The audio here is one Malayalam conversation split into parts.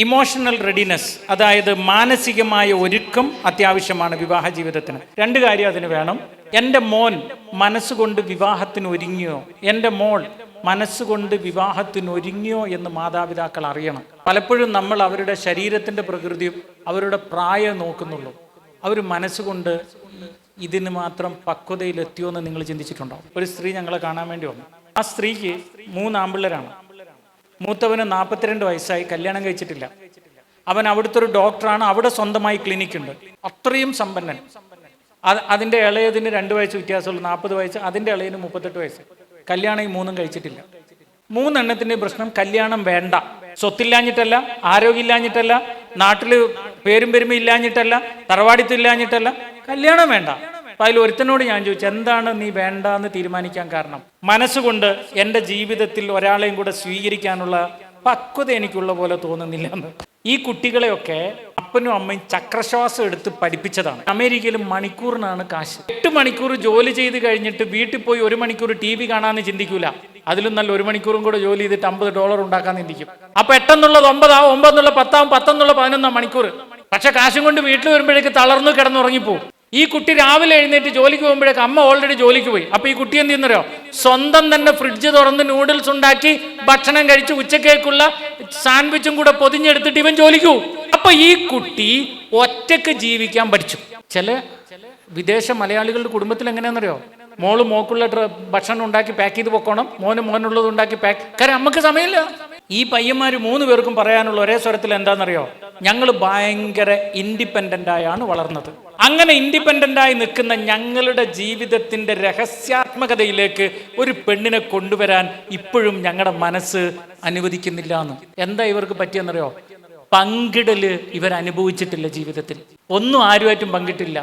ഇമോഷണൽ റെഡിനെസ്, അതായത് മാനസികമായ ഒരുക്കം അത്യാവശ്യമാണ് വിവാഹ ജീവിതത്തിന്. രണ്ട് കാര്യം അതിന് വേണം. എൻ്റെ മോൻ മനസ്സുകൊണ്ട് വിവാഹത്തിന് ഒരുങ്ങിയോ, എൻ്റെ മോൾ മനസ്സുകൊണ്ട് വിവാഹത്തിന് ഒരുങ്ങിയോ എന്ന് മാതാപിതാക്കൾ അറിയണം. പലപ്പോഴും നമ്മൾ അവരുടെ ശരീരത്തിൻ്റെ പ്രകൃതിയും അവരുടെ പ്രായം നോക്കുന്നുള്ളൂ. അവർ മനസ്സുകൊണ്ട് ഇതിന് മാത്രം പക്വതയിലെത്തിയോ എന്ന് നിങ്ങൾ ചിന്തിച്ചിട്ടുണ്ടോ? ഒരു സ്ത്രീ ഞങ്ങളെ കാണാൻ വേണ്ടി വന്നു. ആ സ്ത്രീക്ക് 3 ആൺപിള്ളേരാണ്. മൂത്തവന് 42 വയസ്സായി, കല്യാണം കഴിച്ചിട്ടില്ല. അവൻ അവിടുത്തെ ഒരു ഡോക്ടറാണ്, അവിടെ സ്വന്തമായി ക്ലിനിക്കുണ്ട്. അത്രയും സമ്പന്നൻ. അതിൻ്റെ ഇളയതിന് 2 വയസ്സ് വ്യത്യാസമുള്ളൂ, 40 വയസ്സ്. അതിൻ്റെ ഇളയതിന് 38 വയസ്സ്. കല്യാണം ഈ 3 കഴിച്ചിട്ടില്ല. 3 എണ്ണത്തിൻ്റെ പ്രശ്നം കല്യാണം വേണ്ട. സ്വത്തില്ലാഞ്ഞിട്ടല്ല, ആരോഗ്യമില്ലാഞ്ഞിട്ടല്ല, നാട്ടിൽ പേരും പെരുമ ഇല്ലാഞ്ഞിട്ടല്ല, തറവാടിത്തില്ലാഞ്ഞിട്ടല്ല, കല്യാണം വേണ്ട. അപ്പം അതിൽ ഒരുത്തനോട് ഞാൻ ചോദിച്ചു, എന്താണ് നീ വേണ്ട എന്ന് തീരുമാനിക്കാൻ കാരണം? മനസ്സുകൊണ്ട് എൻ്റെ ജീവിതത്തിൽ ഒരാളെയും കൂടെ സ്വീകരിക്കാനുള്ള പക്വത എനിക്കുള്ള പോലെ തോന്നുന്നില്ല എന്ന്. ഈ കുട്ടികളെയൊക്കെ അപ്പനും അമ്മയും ചക്രശ്വാസം എടുത്ത് പഠിപ്പിച്ചതാണ്. അമേരിക്കയിൽ മണിക്കൂറിനാണ് കാശ്. 8 മണിക്കൂർ ജോലി ചെയ്ത് കഴിഞ്ഞിട്ട് വീട്ടിൽ പോയി 1 മണിക്കൂർ TV കാണാമെന്ന് ചിന്തിക്കൂല. അതിലും നല്ല 1 മണിക്കൂറും കൂടെ ജോലി ചെയ്തിട്ട് $50 ഉണ്ടാക്കാന്ന് ചിന്തിക്കും. അപ്പൊ 8 എന്നുള്ളത് 9 ആവും, 9 എന്നുള്ള 10 ആവും, 10 എന്നുള്ള 11 മണിക്കൂർ. പക്ഷെ കാശും കൊണ്ട് വീട്ടിൽ വരുമ്പോഴേക്ക് തളർന്നു കിടന്നുറങ്ങിപ്പോവും. ഈ കുട്ടി രാവിലെ എഴുന്നേറ്റ് ജോലിക്ക് പോകുമ്പോഴേക്ക് അമ്മ ഓൾറെഡി ജോലിക്ക് പോയി. അപ്പൊ ഈ കുട്ടി എന്ത് ചെയ്യുന്നറിയോ? സ്വന്തം തന്നെ ഫ്രിഡ്ജ് തുറന്ന് നൂഡിൽസ് ഉണ്ടാക്കി ഭക്ഷണം കഴിച്ച് ഉച്ചക്കേക്കുള്ള സാൻഡ്വിച്ചും കൂടെ പൊതിഞ്ഞെടുത്തിട്ട് ഇവൻ ജോലിക്ക് പോകും. അപ്പൊ ഈ കുട്ടി ഒറ്റക്ക് ജീവിക്കാൻ പഠിച്ചു. ചില വിദേശ മലയാളികളുടെ കുടുംബത്തിൽ എങ്ങനെയാണെന്നറിയോ? മോള് മോക്കുള്ള ഭക്ഷണം ഉണ്ടാക്കി പാക്ക് ചെയ്ത് പൊക്കോണം, മോനുള്ളത് ഉണ്ടാക്കി പാക്ക്. കാരണം നമുക്ക് സമയമില്ല. ഈ പയ്യന്മാർ 3 പേർക്കും പറയാനുള്ള ഒരേ സ്വരത്തിൽ എന്താണെന്നറിയോ? ഞങ്ങൾ ഭയങ്കര ഇൻഡിപെൻഡൻ്റായാണ് വളർന്നത്. അങ്ങനെ ഇൻഡിപെൻഡൻ്റായി നിൽക്കുന്ന ഞങ്ങളുടെ ജീവിതത്തിൻ്റെ രഹസ്യാത്മകതയിലേക്ക് ഒരു പെണ്ണിനെ കൊണ്ടുവരാൻ ഇപ്പോഴും ഞങ്ങളുടെ മനസ്സ് അനുവദിക്കുന്നില്ല എന്ന്. എന്താ ഇവർക്ക് പറ്റിയെന്നറിയോ? പങ്കിടല് ഇവരനുഭവിച്ചിട്ടില്ല ജീവിതത്തിൽ. ഒന്നും ആരുമായിട്ടും പങ്കിട്ടില്ല.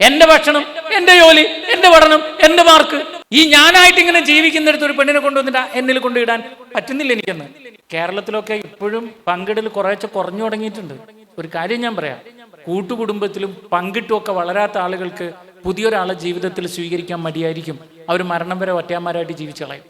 എൻ്റെ ഭക്ഷണം, എൻ്റെ ജോലി, എൻ്റെ പഠനം, എൻ്റെ മാർക്ക്, ഈ ഞാനായിട്ട് ഇങ്ങനെ ജീവിക്കുന്നിടത്ത് ഒരു പെണ്ണിനെ കൊണ്ടുവന്നിട്ട് എന്നിൽ കൊണ്ടിടാൻ പറ്റുന്നില്ല എനിക്കെന്ന്. കേരളത്തിലൊക്കെ ഇപ്പോഴും പങ്കിടൽ കുറേശ്ശെ കുറഞ്ഞു തുടങ്ങിയിട്ടുണ്ട്. ഒരു കാര്യം ഞാൻ പറയാം, കൂട്ടുകുടുംബത്തിലും പങ്കിട്ടുമൊക്കെ വളരാത്ത ആളുകൾക്ക് പുതിയൊരാളെ ജീവിതത്തിൽ സ്വീകരിക്കാൻ മടിയായിരിക്കും. അവർ മരണം വരെ ഒറ്റയന്മാരായിട്ട് ജീവിച്ചു കളയും.